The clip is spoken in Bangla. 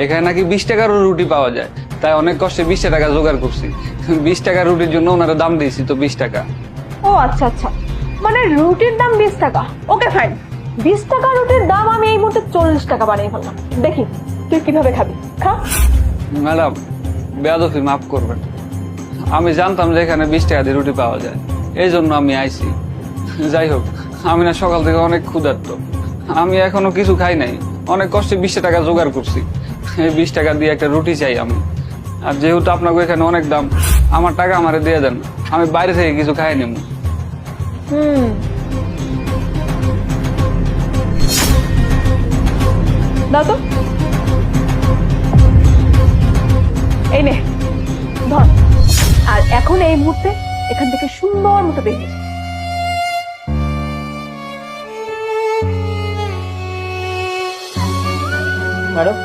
এখানে নাকি 20 টাকারও রুটি পাওয়া যায়, তাই অনেক কষ্টে 20 টাকা জোগাড় করছি। 20 টাকা রুটির জন্য ওনারা দাম দিয়েছি তো 20 টাকা। ও আচ্ছা আচ্ছা, মানে রুটির দাম 20 টাকা। ওকে ফাইন, 20 টাকা রুটির দাম আমি এই মুহূর্তে 40 টাকা বানিয়ে ফেললাম। দেখি তুই কিভাবে খাবি, খা। ম্যাডাম, বেয়াদফি মাফ করবেন, আমি জানতাম যে এখানে 20 টাকা দিয়ে রুটি পাওয়া যায়, এই জন্য আমি আইছি। যাই হোক, আমি না সকাল থেকে অনেক ক্ষুধার্ত, আমি এখনো কিছু খাই নাই, অনেক কষ্টে 20 টাকা জোগাড় করছি। এই 20 টাকা দিয়ে একটা রুটি চাই আমি। আর যেহেতু আপনাকে এখানে অনেক দাম, আমার টাকা আমারে দিয়ে দেন, আমি বাইরে থেকে কিছু খাই নেব। দাও তো, এই নে ধর। আর এখন এই মুহূর্তে এখান থেকে সুন্দর মতো বেরিয়ে যা। ম্যাডাম